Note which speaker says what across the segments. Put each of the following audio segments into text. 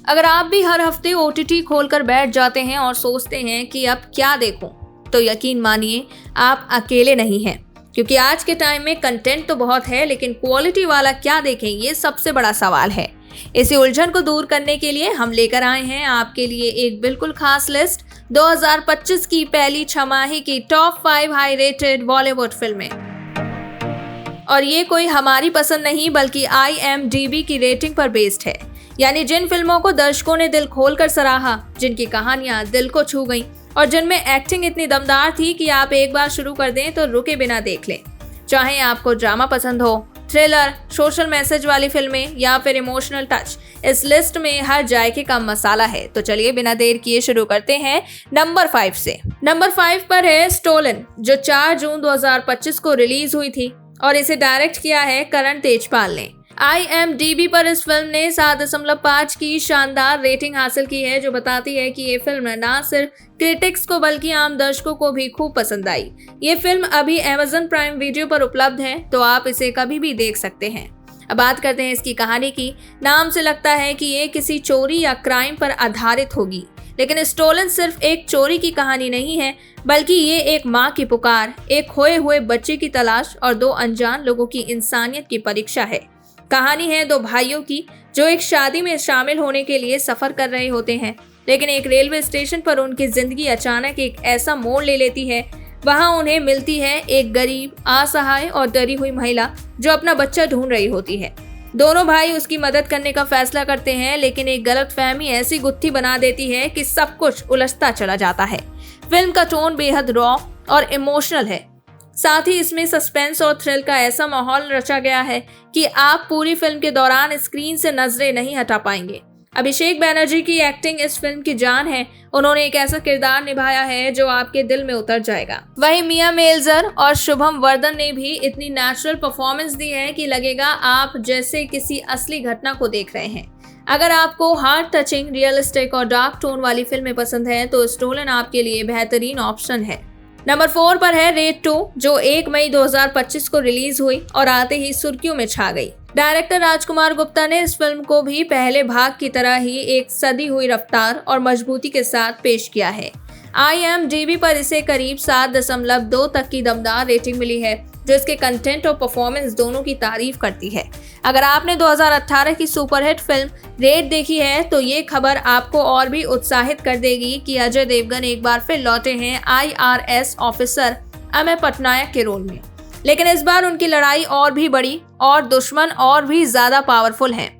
Speaker 1: अगर आप भी हर हफ्ते OTT खोलकर बैठ जाते हैं और सोचते हैं कि अब क्या देखूं, तो यकीन मानिए आप अकेले नहीं हैं, क्योंकि आज के टाइम में कंटेंट तो बहुत है, लेकिन क्वालिटी वाला क्या देखें, ये सबसे बड़ा सवाल है। इसी उलझन को दूर करने के लिए हम लेकर आए हैं आपके लिए एक बिल्कुल खास लिस्ट 2025 की पहली छमाही की टॉप 5 हाई रेटेड बॉलीवुड फिल्में। और ये कोई हमारी पसंद नहीं, बल्कि IMDb की रेटिंग पर बेस्ड है। यानी जिन फिल्मों को दर्शकों ने दिल खोलकर सराहा, जिनकी कहानियां दिल को छू गईं और जिनमें एक्टिंग इतनी दमदार थी कि आप एक बार शुरू कर दें तो रुके बिना देख लें। चाहे आपको ड्रामा पसंद हो, थ्रिलर, सोशल मैसेज वाली फिल्में या फिर इमोशनल टच, इस लिस्ट में हर जायके का मसाला है। तो चलिए बिना देर किए शुरू करते हैं नंबर 5 से। नंबर 5 पर है स्टोलन, जो 4 जून 2025 को रिलीज हुई थी और इसे डायरेक्ट किया है करण तेजपाल ने। IMDb पर इस फिल्म ने 7.5 की शानदार रेटिंग हासिल की है, जो बताती है कि ये फिल्म ना सिर्फ क्रिटिक्स को बल्कि आम दर्शकों को भी खूब पसंद आई। ये फिल्म अभी Amazon प्राइम वीडियो पर उपलब्ध है, तो आप इसे कभी भी देख सकते हैं। अब बात करते हैं इसकी कहानी की। नाम से लगता है कि ये किसी चोरी या क्राइम पर आधारित होगी, लेकिन स्टोलन सिर्फ एक चोरी की कहानी नहीं है, बल्कि ये एक माँ की पुकार, एक खोए हुए बच्चे की तलाश और 2 अनजान लोगों की इंसानियत की परीक्षा है। कहानी है 2 भाइयों की जो एक शादी में शामिल होने के लिए सफर कर रहे होते हैं, लेकिन एक रेलवे स्टेशन पर उनकी जिंदगी अचानक एक ऐसा मोड़ ले लेती है। वहां उन्हें मिलती है एक गरीब, असहाय और डरी हुई महिला जो अपना बच्चा ढूंढ रही होती है। दोनों भाई उसकी मदद करने का फैसला करते हैं, लेकिन एक गलतफहमी ऐसी गुत्थी बना देती है कि सब कुछ उलझता चला जाता है। फिल्म का टोन बेहद रॉ और इमोशनल है। साथ ही इसमें सस्पेंस और थ्रिल का ऐसा माहौल रचा गया है कि आप पूरी फिल्म के दौरान स्क्रीन से नजरें नहीं हटा पाएंगे। अभिषेक बैनर्जी की एक्टिंग इस फिल्म की जान है। उन्होंने एक ऐसा किरदार निभाया है जो आपके दिल में उतर जाएगा। वहीं मिया मेल्जर और शुभम वर्धन ने भी इतनी नेचुरल परफॉर्मेंस दी है कि लगेगा आप जैसे किसी असली घटना को देख रहे हैं। अगर आपको हार्ट टचिंग, रियलिस्टिक और डार्क टोन वाली फिल्में पसंद है तो स्टोलन आपके लिए बेहतरीन ऑप्शन है। नंबर 4 पर है रेड 2, जो 1 मई 2025 को रिलीज हुई और आते ही सुर्खियों में छा गई। डायरेक्टर राजकुमार गुप्ता ने इस फिल्म को भी पहले भाग की तरह ही एक सदी हुई रफ्तार और मजबूती के साथ पेश किया है। IMDb पर इसे करीब 7.2 तक की दमदार रेटिंग मिली है, जो इसके कंटेंट और परफॉर्मेंस दोनों की तारीफ करती है। अगर आपने 2018 की सुपरहिट फिल्म रेड देखी है तो ये खबर आपको और भी उत्साहित कर देगी कि अजय देवगन एक बार फिर लौटे हैं IRS ऑफिसर अमेय पटनायक के रोल में। लेकिन इस बार उनकी लड़ाई और भी बड़ी और दुश्मन और भी ज्यादा पावरफुल हैं।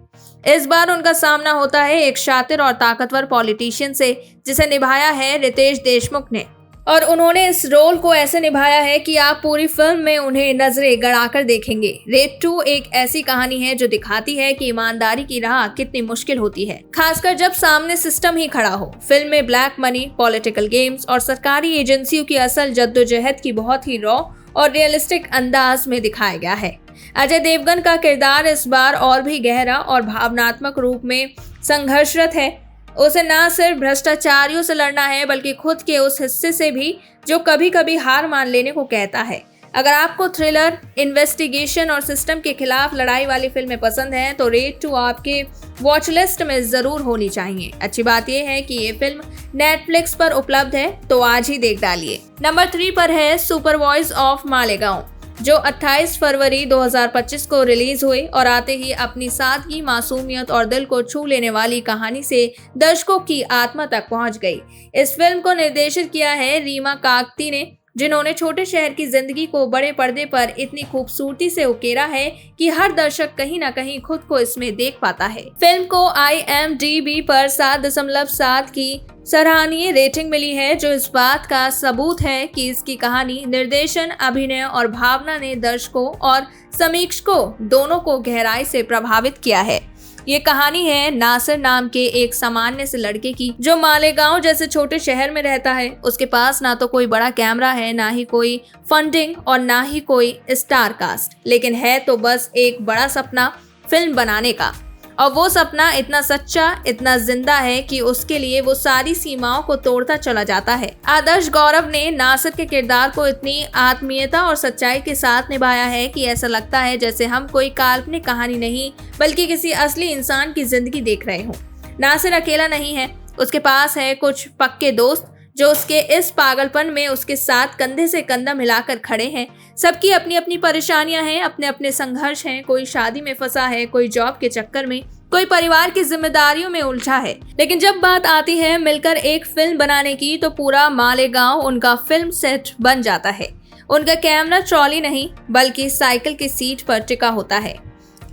Speaker 1: इस बार उनका सामना होता है एक शातिर और ताकतवर पॉलिटिशियन से, जिसे निभाया है रितेश देशमुख ने। और उन्होंने इस रोल को ऐसे निभाया है कि आप पूरी फिल्म में उन्हें नजरें गड़ाकर देखेंगे। रेड 2 एक ऐसी कहानी है जो दिखाती है कि ईमानदारी की राह कितनी मुश्किल होती है, खासकर जब सामने सिस्टम ही खड़ा हो। फिल्म में ब्लैक मनी, पॉलिटिकल गेम्स और सरकारी एजेंसियों की असल जद्दोजहद की बहुत ही रॉ और रियलिस्टिक अंदाज में दिखाया गया है। अजय देवगन का किरदार इस बार और भी गहरा और भावनात्मक रूप में संघर्षरत है। उसे न सिर्फ भ्रष्टाचारियों से लड़ना है, बल्कि खुद के उस हिस्से से भी जो कभी कभी हार मान लेने को कहता है। अगर आपको थ्रिलर, इन्वेस्टिगेशन और सिस्टम के खिलाफ लड़ाई वाली फिल्में पसंद हैं तो रेड 2 आपके वॉच लिस्ट में जरूर होनी चाहिए। अच्छी बात यह है कि ये फिल्म नेटफ्लिक्स पर उपलब्ध है, तो आज ही देख डालिए। नंबर 3 पर है सुपर वॉइस ऑफ मालेगांव, जो 28 फरवरी 2025 को रिलीज हुई और आते ही अपनी सादगी, मासूमियत और दिल को छू लेने वाली कहानी से दर्शकों की आत्मा तक पहुंच गई। इस फिल्म को निर्देशित किया है रीमा काकती ने, जिन्होंने छोटे शहर की जिंदगी को बड़े पर्दे पर इतनी खूबसूरती से उकेरा है कि हर दर्शक कहीं ना कहीं खुद को इसमें देख पाता है। फिल्म को IMDb पर 7.7 की सराहनीय रेटिंग मिली है, जो इस बात का सबूत है कि इसकी कहानी, निर्देशन, अभिनय और भावना ने दर्शकों और समीक्षकों दोनों को गहराई से प्रभावित किया है। ये कहानी है नासिर नाम के एक सामान्य से लड़के की, जो मालेगांव जैसे छोटे शहर में रहता है। उसके पास ना तो कोई बड़ा कैमरा है, ना ही कोई फंडिंग और ना ही कोई स्टार कास्ट, लेकिन है तो बस एक बड़ा सपना फिल्म बनाने का। और वो सपना इतना सच्चा, इतना जिंदा है कि उसके लिए वो सारी सीमाओं को तोड़ता चला जाता है। आदर्श गौरव ने नासिर के किरदार को इतनी आत्मीयता और सच्चाई के साथ निभाया है कि ऐसा लगता है जैसे हम कोई काल्पनिक कहानी नहीं, बल्कि किसी असली इंसान की जिंदगी देख रहे हों। नासिर अकेला नहीं है, उसके पास है कुछ पक्के दोस्त जो उसके इस पागलपन में उसके साथ कंधे से कंधा मिलाकर खड़े हैं। सबकी अपनी अपनी परेशानियां हैं, अपने अपने संघर्ष हैं। कोई शादी में फंसा है, कोई जॉब के चक्कर में, कोई परिवार की जिम्मेदारियों में उलझा है। लेकिन जब बात आती है मिलकर एक फिल्म बनाने की तो पूरा मालेगांव उनका फिल्म सेट बन जाता है। उनका कैमरा ट्रॉली नहीं बल्कि साइकिल की सीट पर टिका होता है।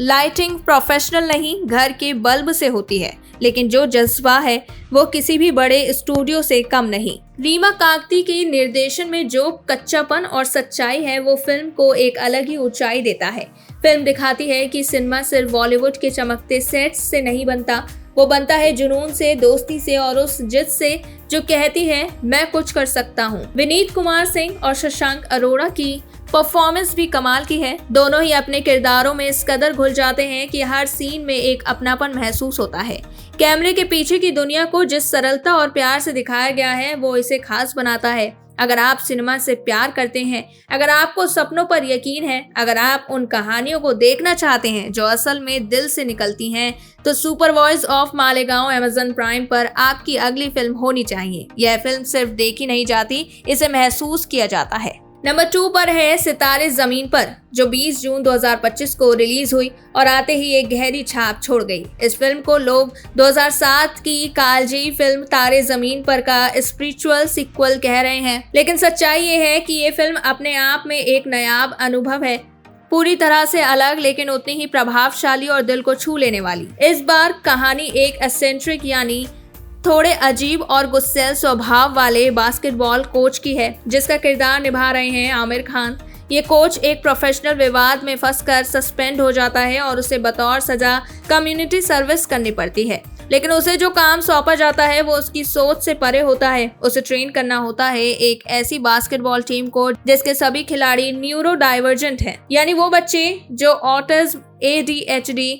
Speaker 1: लाइटिंग प्रोफेशनल नहीं, घर के बल्ब से होती है, लेकिन जो जज्बा है वो किसी भी बड़े स्टूडियो से कम नहीं। रीमा काकती के निर्देशन में जो कच्चापन और सच्चाई है वो फिल्म को एक अलग ही ऊंचाई देता है। फिल्म दिखाती है कि सिनेमा सिर्फ बॉलीवुड के चमकते सेट्स से नहीं बनता, वो बनता है जुनून से, दोस्ती से और उस जिद से जो कहती है मैं कुछ कर सकता हूँ। विनीत कुमार सिंह और शशांक अरोड़ा की परफॉर्मेंस भी कमाल की है। दोनों ही अपने किरदारों में इस कदर घुल जाते हैं कि हर सीन में एक अपनापन महसूस होता है। कैमरे के पीछे की दुनिया को जिस सरलता और प्यार से दिखाया गया है वो इसे खास बनाता है। अगर आप सिनेमा से प्यार करते हैं, अगर आपको सपनों पर यकीन है, अगर आप उन कहानियों को देखना चाहते हैं जो असल में दिल से निकलती हैं, तो super voice of Malegaon Amazon prime पर आपकी अगली फिल्म होनी चाहिए। यह फिल्म सिर्फ देखी नहीं जाती, इसे महसूस किया जाता है। नंबर 2 पर है सितारे जमीन पर, जो 20 जून 2025 को रिलीज हुई और आते ही एक गहरी छाप छोड़ गई। इस फिल्म को लोग 2007 की कालजी फिल्म तारे जमीन पर का स्पिरिचुअल सीक्वल कह रहे हैं, लेकिन सच्चाई ये है कि ये फिल्म अपने आप में एक नायाब अनुभव है, पूरी तरह से अलग लेकिन उतनी ही प्रभावशाली और दिल को छू लेने वाली। इस बार कहानी एक एसेंट्रिक यानी थोड़े अजीब और गुस्सैल स्वभाव वाले बास्केटबॉल कोच की है, जिसका किरदार निभा रहे हैं आमिर खान। ये कोच एक प्रोफेशनल विवाद में फंसकर सस्पेंड हो जाता है और उसे बतौर सजा कम्युनिटी सर्विस करनी पड़ती है, लेकिन उसे जो काम सौंपा जाता है वो उसकी सोच से परे होता है। उसे ट्रेन करना होता है एक ऐसी बास्केटबॉल टीम को जिसके सभी खिलाड़ी न्यूरो डाइवर्जेंट हैं, यानी वो बच्चे जो ऑटिज्म, ADHD,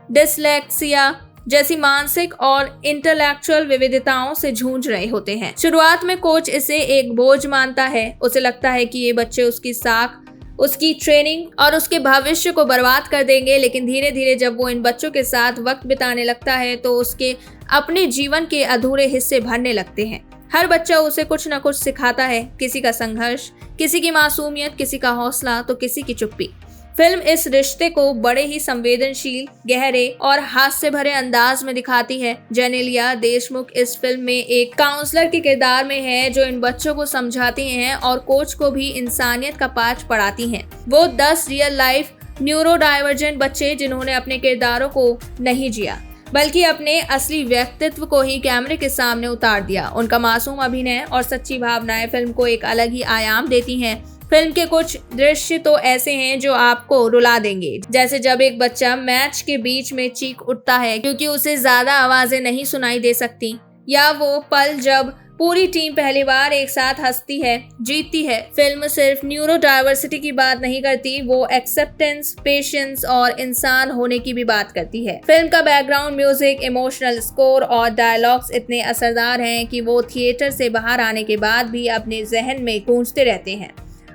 Speaker 1: डिसलेक्सिया जैसी मानसिक और इंटेलेक्चुअल विविधताओं से जूझ रहे होते हैं। शुरुआत में कोच इसे एक बोझ मानता है, उसे लगता है कि ये बच्चे उसकी साख, उसकी ट्रेनिंग और उसके भविष्य को बर्बाद कर देंगे, लेकिन धीरे धीरे जब वो इन बच्चों के साथ वक्त बिताने लगता है तो उसके अपने जीवन के अधूरे हिस्से भरने लगते हैं। हर बच्चा उसे कुछ न कुछ सिखाता है, किसी का संघर्ष, किसी की मासूमियत, किसी का हौसला तो किसी की चुप्पी। फिल्म इस रिश्ते को बड़े ही संवेदनशील, गहरे और हास्य भरे अंदाज में दिखाती है। जेनेलिया देशमुख इस फिल्म में एक काउंसलर के किरदार में है जो इन बच्चों को समझाती हैं और कोच को भी इंसानियत का पाठ पढ़ाती हैं। वो 10 रियल लाइफ न्यूरो डाइवर्जेंट बच्चे जिन्होंने अपने किरदारों को नहीं जिया बल्कि अपने असली व्यक्तित्व को ही कैमरे के सामने उतार दिया। उनका मासूम अभिनय और सच्ची भावनाएं फिल्म को एक अलग ही आयाम देती हैं। फिल्म के कुछ दृश्य तो ऐसे हैं जो आपको रुला देंगे, जैसे जब एक बच्चा मैच के बीच में चीख उठता है क्योंकि उसे ज्यादा आवाजें नहीं सुनाई दे सकती, या वो पल जब पूरी टीम पहली बार एक साथ हंसती है, जीतती है। फिल्म सिर्फ न्यूरो डाइवर्सिटी की बात नहीं करती, वो एक्सेप्टेंस, पेशेंस और इंसान होने की भी बात करती है। फिल्म का बैकग्राउंड म्यूजिक, इमोशनल स्कोर और डायलॉग्स इतने असरदार हैं कि वो थिएटर से बाहर आने के बाद भी अपने जहन में गूंजते रहते हैं।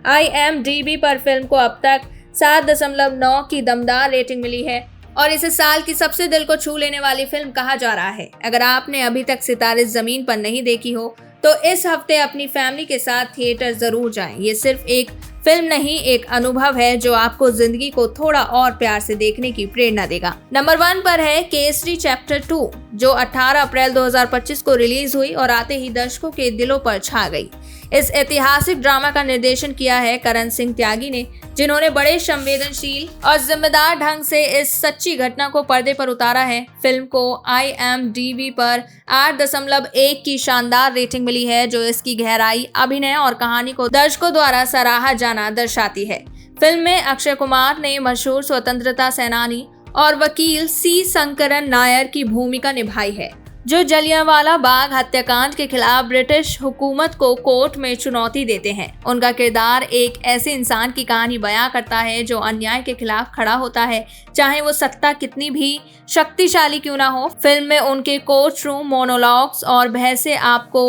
Speaker 1: IMDb पर फिल्म को अब तक 7.9 की दमदार रेटिंग मिली है और इसे साल की सबसे दिल को छू लेने वाली फिल्म कहा जा रहा है। अगर आपने अभी तक सितारे जमीन पर नहीं देखी हो तो इस हफ्ते अपनी फैमिली के साथ थिएटर जरूर जाएं। ये सिर्फ एक फिल्म नहीं, एक अनुभव है जो आपको जिंदगी को थोड़ा और प्यार से देखने की प्रेरणा देगा। नंबर 1 पर है केसरी चैप्टर 2, जो 18 अप्रैल 2025 को रिलीज हुई और आते ही दर्शकों के दिलों पर छा गई। इस ऐतिहासिक ड्रामा का निर्देशन किया है करण सिंह त्यागी ने, जिन्होंने बड़े संवेदनशील और जिम्मेदार ढंग से इस सच्ची घटना को पर्दे पर उतारा है। फिल्म को IMDb पर 8.1 की शानदार रेटिंग मिली है, जो इसकी गहराई, अभिनय और कहानी को दर्शकों द्वारा सराहा जाना दर्शाती है। फिल्म में अक्षय कुमार ने मशहूर स्वतंत्रता सेनानी और वकील C शंकरन नायर की भूमिका निभाई है, जो जलियांवाला बाग हत्याकांड के खिलाफ ब्रिटिश हुकूमत को कोर्ट में चुनौती देते हैं। उनका किरदार एक ऐसे इंसान की कहानी बयां करता है जो अन्याय के खिलाफ खड़ा होता है, चाहे वो सत्ता कितनी भी शक्तिशाली क्यों ना हो। फिल्म में उनके कोर्ट रूम मोनोलॉग्स और बहसें आपको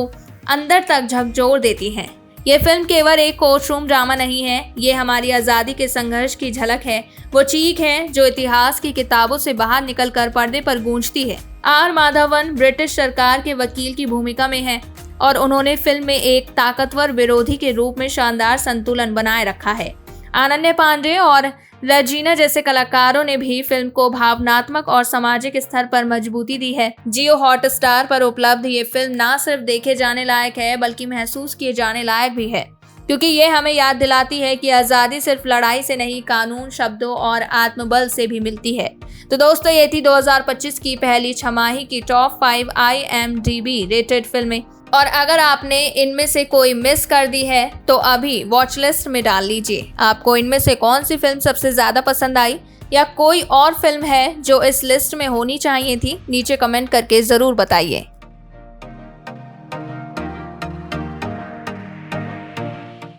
Speaker 1: अंदर तक झकझोर देती हैं। ये फिल्म केवल एक कोर्ट रूम ड्रामा नहीं है, ये हमारी आज़ादी के संघर्ष की झलक है। वो चीख है जो इतिहास की किताबों से बाहर निकलकर पर्दे पर गूंजती है। आर माधवन ब्रिटिश सरकार के वकील की भूमिका में हैं और उन्होंने फिल्म में एक ताकतवर विरोधी के रूप में शानदार संतुलन बनाए रखा है। अनन्या पांडे और रेजिना जैसे कलाकारों ने भी फिल्म को भावनात्मक और सामाजिक स्तर पर मजबूती दी है। जियो हॉटस्टार पर उपलब्ध ये फिल्म ना सिर्फ देखे जाने लायक है बल्कि महसूस किए जाने लायक भी है, क्योंकि ये हमें याद दिलाती है कि आज़ादी सिर्फ लड़ाई से नहीं, कानून, शब्दों और आत्मबल से भी मिलती है। तो दोस्तों, ये थी 2025 की पहली छमाही की टॉप 5 IMDb रेटेड फिल्में। और अगर आपने इनमें से कोई मिस कर दी है तो अभी वॉच लिस्ट में डाल लीजिए। आपको इनमें से कौन सी फिल्म सबसे ज़्यादा पसंद आई, या कोई और फिल्म है जो इस लिस्ट में होनी चाहिए थी, नीचे कमेंट करके ज़रूर बताइए।